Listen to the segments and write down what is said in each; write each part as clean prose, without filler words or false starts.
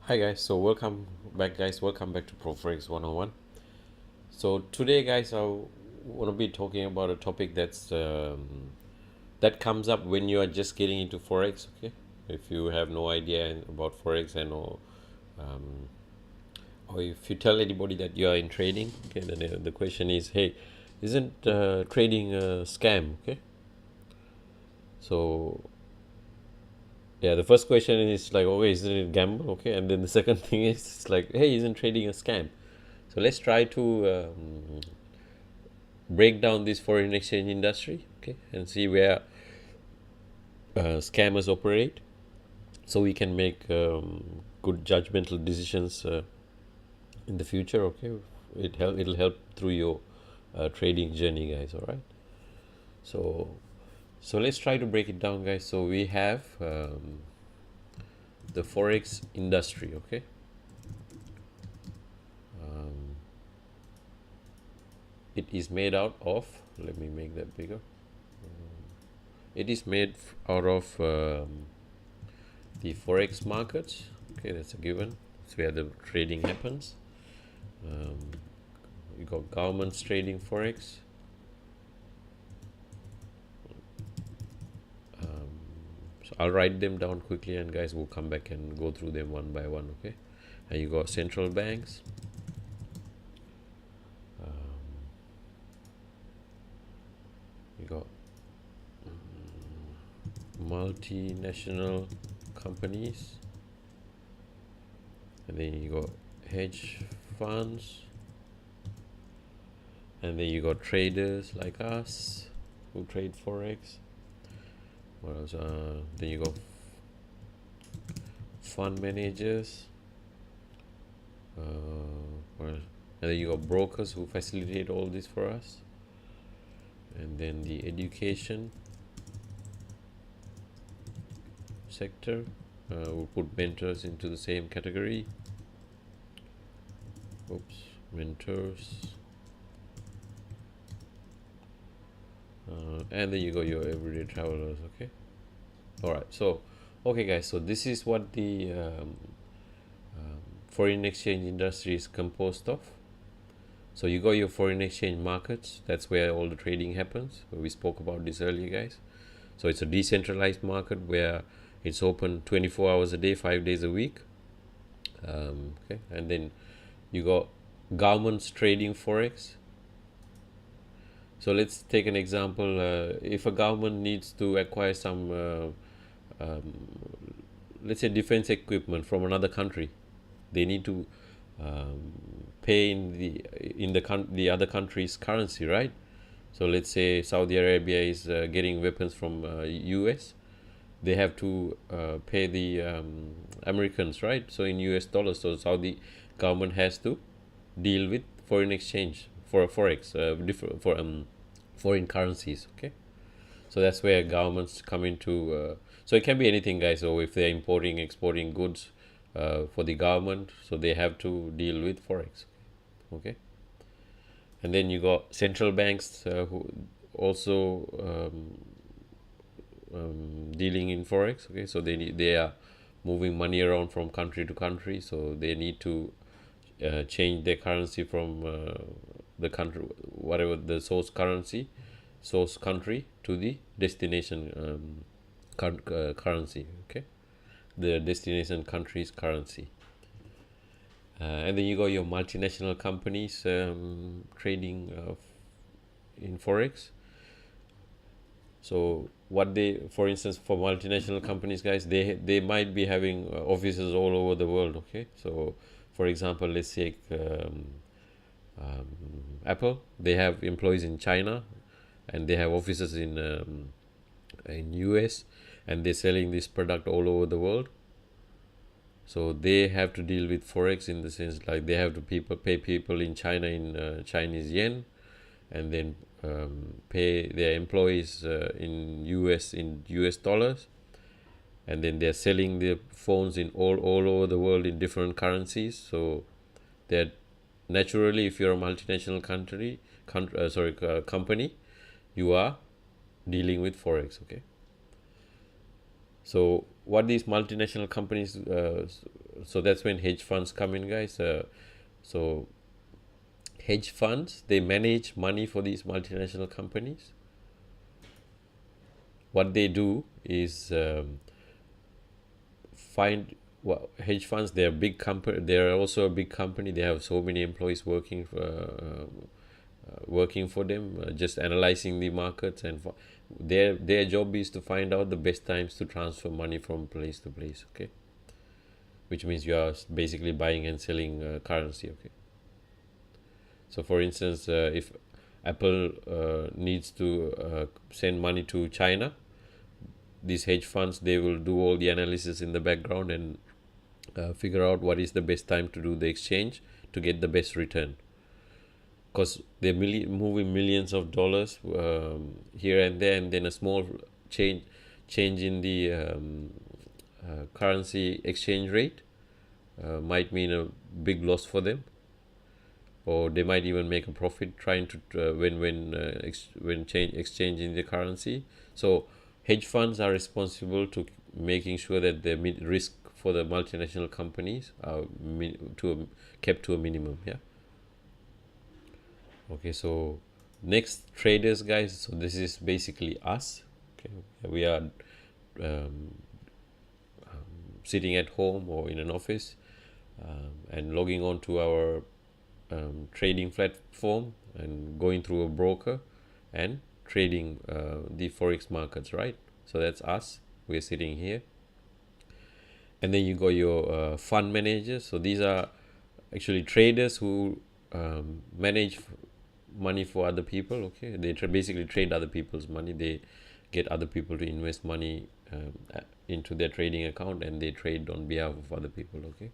Hi guys, so welcome back to ProForex101. So today guys, I want to be talking about a topic that comes up when you are just getting into Forex, okay? If you have no idea about Forex or if you tell anybody that you are in trading, okay, then the question is, hey, isn't trading a scam, okay? So yeah, the first question is like, okay, isn't it a gamble, okay? And then the second thing is it's like, hey, isn't trading a scam? So let's try to break down this foreign exchange industry, okay, and see where scammers operate, so we can make good judgmental decisions in the future. Okay, it'll help through your trading journey, guys. All right. So let's try to break it down, guys. So we have the forex industry. Okay. It is made out of. Let me make that bigger. It is made out of the forex markets. Okay, that's a given. It's where the trading happens. You got governments trading forex. So I'll write them down quickly, and guys will come back and go through them one by one. Okay, and you got central banks. You got multinational companies, and then you got hedge funds, and then you got traders like us who trade forex. What else? Then you got fund managers, and then you got brokers who facilitate all this for us, and then the education sector. We'll put mentors into the same category. Oops, mentors. And then you got your everyday travelers. Okay. All right. So, okay, guys. So this is what the foreign exchange industry is composed of. So you got your foreign exchange markets. That's where all the trading happens. We spoke about this earlier, guys. So it's a decentralized market where it's open 24 hours a day, 5 days a week. Okay, and then you got governments trading forex. So let's take an example. If a government needs to acquire some, let's say, defense equipment from another country, they need to pay in the other country's currency, right? So let's say Saudi Arabia is getting weapons from US. They have to pay the Americans, right? So in US dollars. So Saudi government has to deal with foreign exchange for forex, different for foreign currencies. Okay, so that's where governments come into. So it can be anything, guys. So if they're importing, exporting goods for the government, so they have to deal with forex. Okay, and then you got central banks who also dealing in forex. Okay, so they are moving money around from country to country, so they need to change their currency from the country, whatever the source country, to the destination currency. Okay, the destination country's currency. And then you got your multinational companies trading in forex. So what they, for instance, for multinational companies, guys, they might be having offices all over the world. Okay, so for example, let's take Apple. They have employees in China, and they have offices in US, and they're selling this product all over the world. So they have to deal with forex in the sense like they have to pay people in China in Chinese yen, and then pay their employees in US dollars, and then they're selling their phones in all over the world in different currencies. So that naturally, if you're a multinational company, you are dealing with forex. Okay, so what these multinational companies so that's when hedge funds come in, guys. So hedge funds, they manage money for these multinational companies. What they do is find, well, hedge funds, they're big company, they're also a big company, they have so many employees working for them, just analyzing the markets, and their job is to find out the best times to transfer money from place to place. Okay, which means you are basically buying and selling currency. Okay, so for instance, if Apple needs to send money to China, these hedge funds, they will do all the analysis in the background and figure out what is the best time to do the exchange to get the best return, because they're moving millions of dollars here and there, and then a small change in the currency exchange rate might mean a big loss for them, or they might even make a profit trying to when exchanging the currency. So hedge funds are responsible to making sure that the risk for the multinational companies are kept to a minimum. Yeah. Okay, so next, traders, guys. So this is basically us. Okay, we are sitting at home or in an office and logging on to our trading platform and going through a broker and trading the forex markets, right? So that's us. We're sitting here. And then you got your fund managers. So these are actually traders who manage money for other people. Okay, they basically trade other people's money. They get other people to invest money into their trading account, and they trade on behalf of other people. Okay,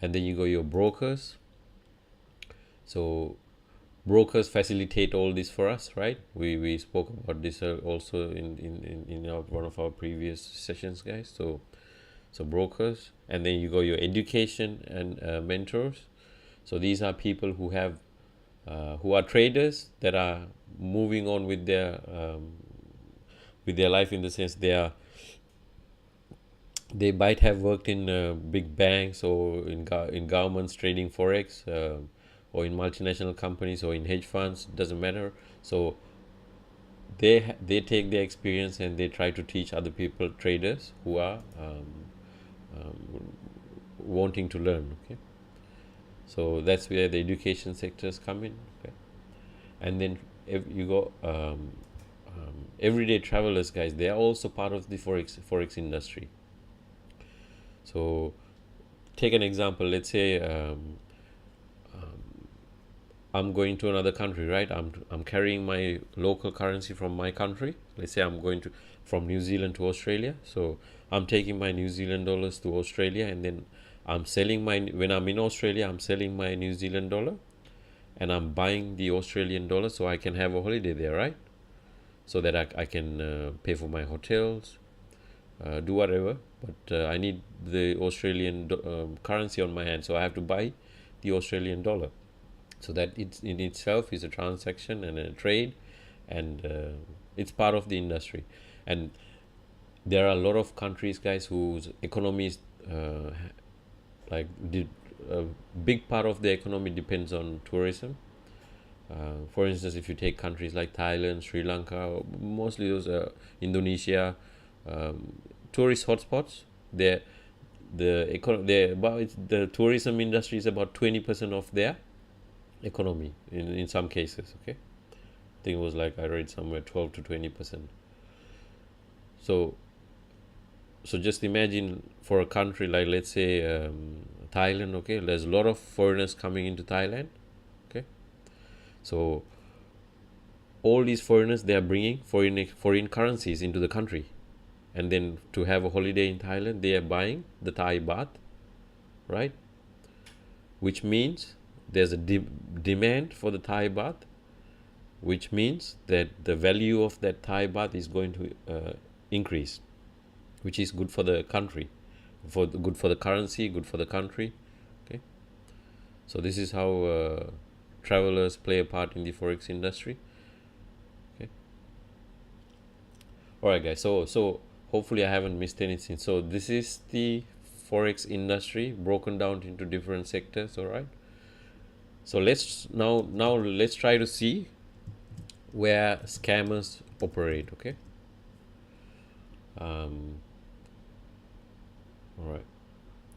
and then you got your brokers. So brokers facilitate all this for us, right? We spoke about this also in one of our previous sessions, guys. So brokers, and then you got your education and mentors. So these are people who are traders that are moving on with their life, in the sense they might have worked in big banks or in governments trading forex, or in multinational companies or in hedge funds. Doesn't matter. So they take their experience and they try to teach other people, traders who are wanting to learn. Okay, so that's where the education sectors come in. Okay, and then if you go everyday travelers, guys, they are also part of the forex industry. So take an example. Let's say I'm going to another country, right? I'm carrying my local currency from my country. Let's say I'm going from New Zealand to Australia. So I'm taking my New Zealand dollars to Australia, and then I'm selling when I'm in Australia, I'm selling my New Zealand dollar, and I'm buying the Australian dollar so I can have a holiday there, right? So that I can pay for my hotels, do whatever, but I need the Australian currency on my hand, so I have to buy the Australian dollar. So that it in itself is a transaction and a trade, and it's part of the industry. And there are a lot of countries, guys, whose economies a big part of the economy depends on tourism. For instance, if you take countries like Thailand, Sri Lanka, mostly those Indonesia, tourist hotspots, the tourism industry is about 20% of their economy in some cases. Okay, I think it was I read somewhere 12 to 20%. So just imagine, for a country like, let's say, Thailand. Okay, there's a lot of foreigners coming into Thailand. Okay, so all these foreigners, they are bringing foreign currencies into the country, and then to have a holiday in Thailand, they are buying the Thai baht, right? Which means there's a demand for the Thai baht, which means that the value of that Thai baht is going to increase, which is good for the country, good for the currency, good for the country. Okay, so this is how travelers play a part in the forex industry. Okay, all right, guys. So hopefully I haven't missed anything. So this is the forex industry broken down into different sectors. All right, so let's try to see where scammers operate. Okay. All right,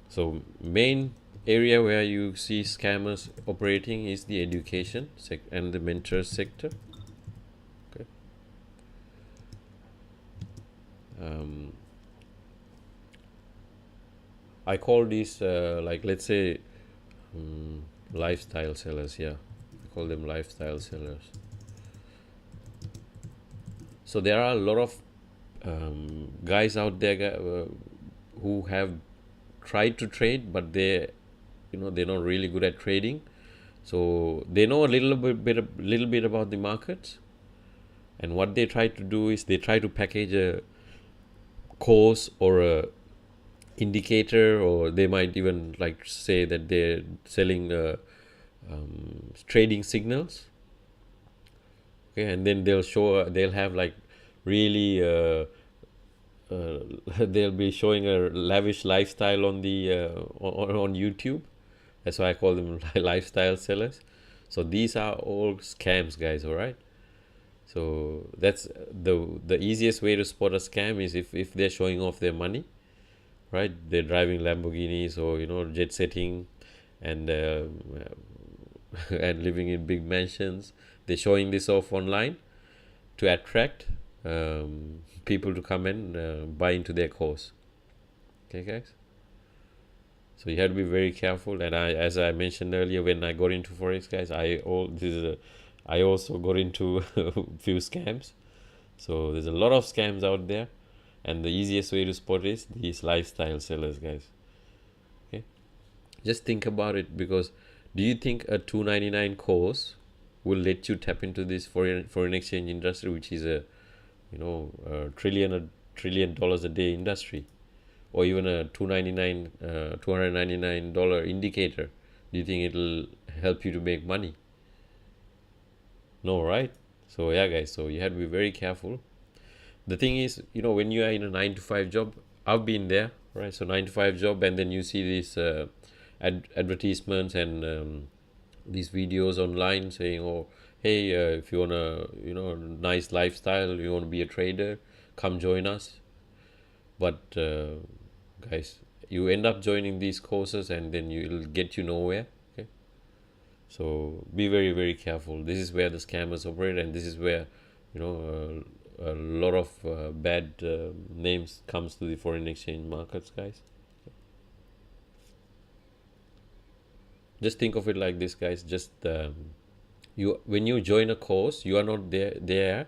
so main area where you see scammers operating is the education and the mentor sector. Okay. I call these like, let's say, lifestyle sellers. Yeah, I call them lifestyle sellers. So there are a lot of guys out there who have tried to trade, but they're not really good at trading. So they know a little bit about the markets, and what they try to do is they try to package a course or a indicator, or they might even like say that they're selling trading signals. Okay, and then they'll have like really they'll be showing a lavish lifestyle on the on YouTube. That's why I call them lifestyle sellers. So these are all scams, guys. All right. So that's the easiest way to spot a scam is if they're showing off their money, right? They're driving Lamborghinis or jet setting, and and living in big mansions. They're showing this off online to attract people to come and buy into their course. Okay, guys. So you have to be very careful. And as I mentioned earlier, when I got into forex, guys, I also got into a few scams. So there's a lot of scams out there, and the easiest way to spot is these lifestyle sellers, guys. Okay, just think about it, because do you think a $2.99 course will let you tap into this foreign exchange industry, which is a trillion dollars a day industry, or even a $299 indicator? Do you think it'll help you to make money? No, right? So yeah, guys, so you have to be very careful. The thing is, when you are in a 9 to 5 job, I've been there, right? So 9 to 5 job, and then you see these advertisements and these videos online saying, oh, hey, if you want a nice lifestyle, you want to be a trader, come join us. But guys, you end up joining these courses, and then it'll get you nowhere. Okay, so be very, very careful. This is where the scammers operate, and this is where a lot of bad names comes to the foreign exchange markets, guys. Just think of it like this, guys. Just when you join a course, you are not there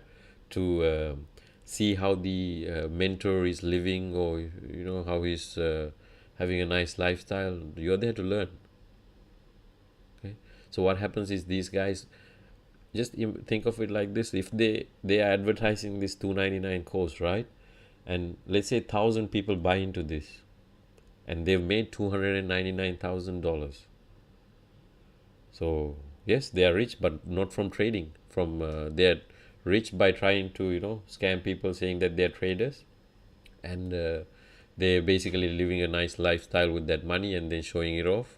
to see how the mentor is living, or how he's having a nice lifestyle. You're there to learn. Okay, so what happens is these guys, just think of it like this: if they are advertising this $2.99 course, right, and let's say 1,000 people buy into this, and they've made $299,000. So yes, they are rich, but not from trading. They're rich by trying to scam people, saying that they're traders, and they're basically living a nice lifestyle with that money and then showing it off.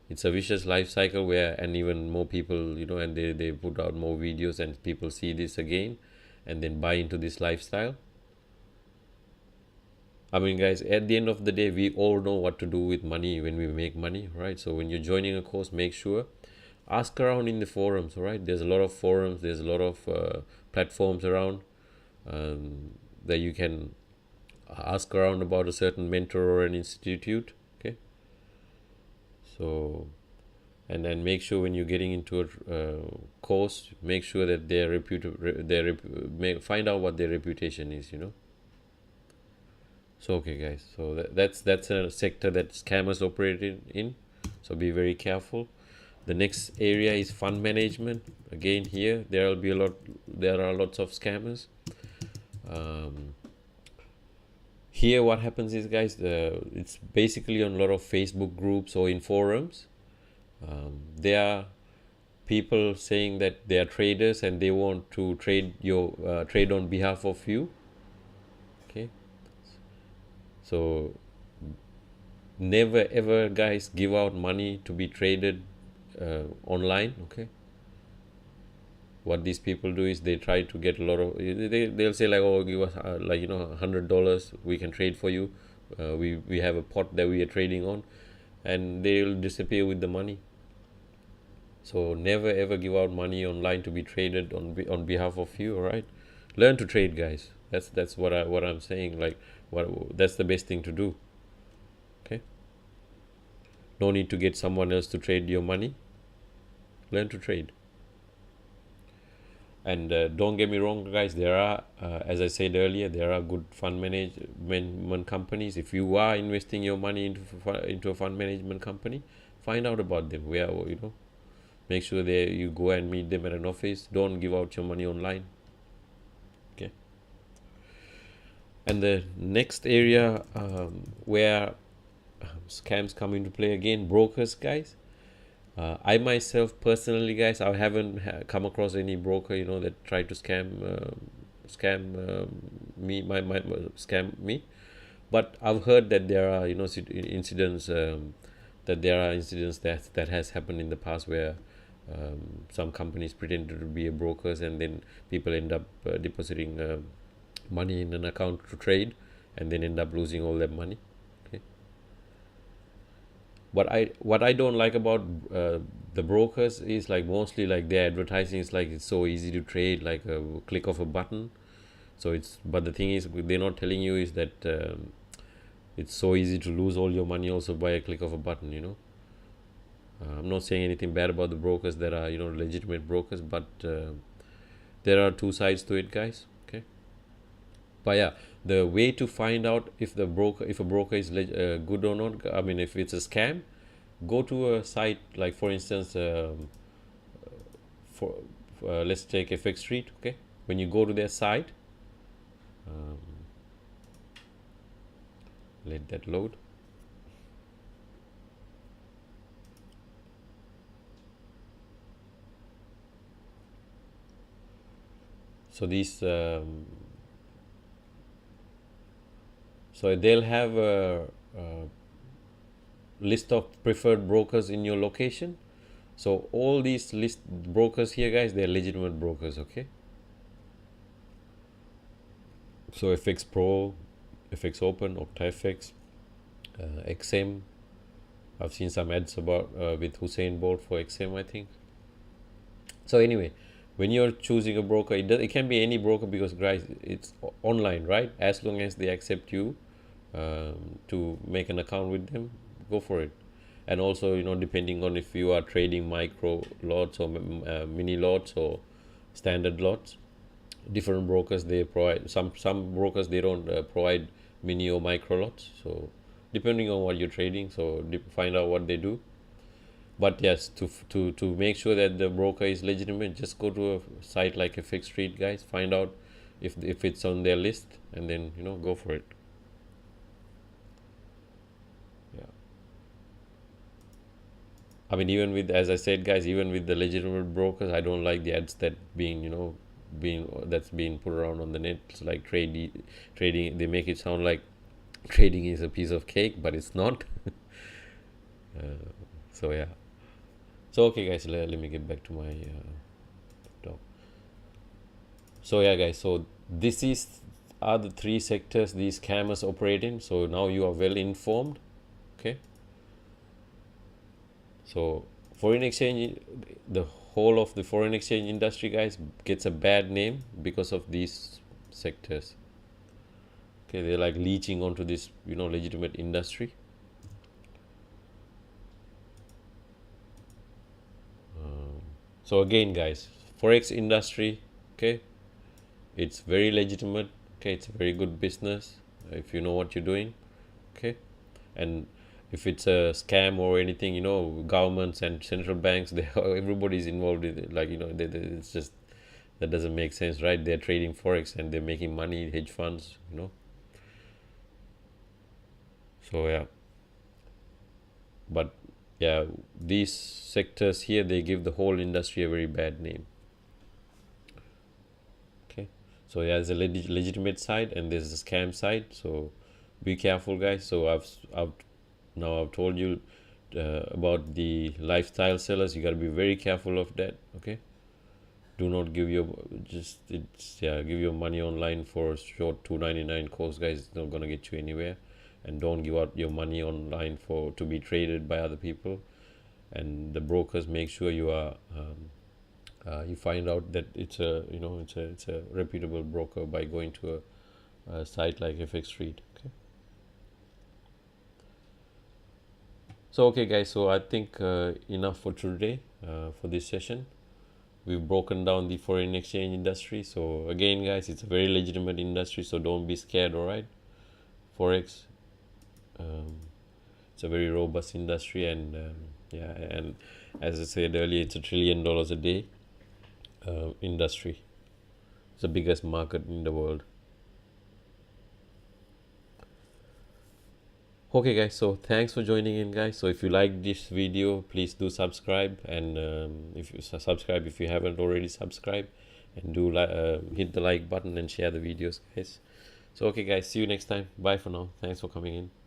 It's a vicious life cycle and even more people, and they put out more videos, and people see this again and then buy into this lifestyle. I mean, guys, at the end of the day, we all know what to do with money when we make money, right? So when you're joining a course, make sure ask around in the forums. All right, there's a lot of forums, there's a lot of platforms around that you can ask around about a certain mentor or an institute. Okay, so and then make sure when you're getting into a course, make sure that find out what their reputation is. So okay, guys, so that's a sector that scammers operate in. So be very careful. The next area is fund management. Again, here there are lots of scammers. Here what happens is, guys, it's basically on a lot of Facebook groups or in forums. There are people saying that they are traders and they want to trade on behalf of you. Okay, so Never ever, guys, give out money to be traded online. Okay, what these people do is they try to get a lot of, they'll say like, oh, give us like, $100, we can trade for you. We have a pot that we are trading on, and they'll disappear with the money. So never ever give out money online to be traded on behalf of you. All right, learn to trade, guys. That's what I'm saying. Like, that's the best thing to do. Okay, no need to get someone else to trade your money. Learn to trade. And don't get me wrong, guys, there are, as I said earlier, there are good fund management companies. If you are investing your money into a fund management company, find out about them. Where, make sure that you go and meet them at an office. Don't give out your money online. Okay. And the next area where scams come into play again, brokers, guys. I myself personally, guys, I haven't come across any broker, that tried to me, scam me. But I've heard that there are, incidents, that there are incidents that has happened in the past where some companies pretended to be a brokers, and then people end up depositing money in an account to trade, and then end up losing all their money. Okay. What I don't like about the brokers is like mostly like their advertising is like it's so easy to trade, like a click of a button. So but the thing is, they're not telling you is that it's so easy to lose all your money also by a click of a button. I'm not saying anything bad about the brokers that are legitimate brokers, but there are two sides to it, guys. Okay. But yeah, the way to find out if a broker is good or not, I mean, if it's a scam, go to a site like, for instance, for let's take FX Street. Okay, when you go to their site, um, let that load. So these so they'll have a list of preferred brokers in your location. So all these list brokers here, guys, they're legitimate brokers. Okay. So FX Pro, FX Open, OctaFX, XM. I've seen some ads about with Hussein Bolt for XM, I think. So anyway, when you're choosing a broker, it can be any broker, because, guys, it's online, right? As long as they accept you to make an account with them, go for it. And also, depending on if you are trading micro lots or mini lots or standard lots, different brokers, they provide some brokers, they don't provide mini or micro lots. So depending on what you're trading, so find out what they do. But yes, to make sure that the broker is legitimate, just go to a site like a Fixed Street, guys. Find out if it's on their list, and then go for it. Yeah. I mean, even with, as I said, guys, even with the legitimate brokers, I don't like the ads that that's being put around on the net. It's like trading. They make it sound like trading is a piece of cake, but it's not. So yeah. So okay, guys, let me get back to my talk. So yeah, guys, so this are the three sectors these scammers operate in. So now you are well informed. Okay. So foreign exchange, the whole of the foreign exchange industry, guys, gets a bad name because of these sectors. Okay, they're like leeching onto this legitimate industry. So again, guys, forex industry, okay, it's very legitimate. Okay, it's a very good business if you know what you're doing. Okay, and if it's a scam or anything, governments and central banks, everybody's involved in it. Like, it's just, that doesn't make sense, right? They're trading forex and they're making money, hedge funds. So yeah, but yeah, these sectors here, they give the whole industry a very bad name. Okay, so there's a legitimate side and there's a scam side. So be careful, guys. So I've Now I've told you about the lifestyle sellers. You got to be very careful of that. Okay, do not give your give your money online for a short 2.99 course, guys. It's not gonna get you anywhere. And don't give out your money online for to be traded by other people. And the brokers, make sure you are you find out that it's a it's a reputable broker by going to a site like FX Street. Okay. So okay, guys. So I think enough for today for this session. We've broken down the foreign exchange industry. So again, guys, it's a very legitimate industry. So don't be scared. All right, Forex. It's a very robust industry, and and as I said earlier, it's $1 trillion a day industry. It's the biggest market in the world. Okay, guys, so thanks for joining in, guys. So if you like this video, please do subscribe, and if you subscribe if you haven't already subscribed, and do hit the like button and share the videos, guys. So okay, guys, see you next time. Bye for now. Thanks for coming in.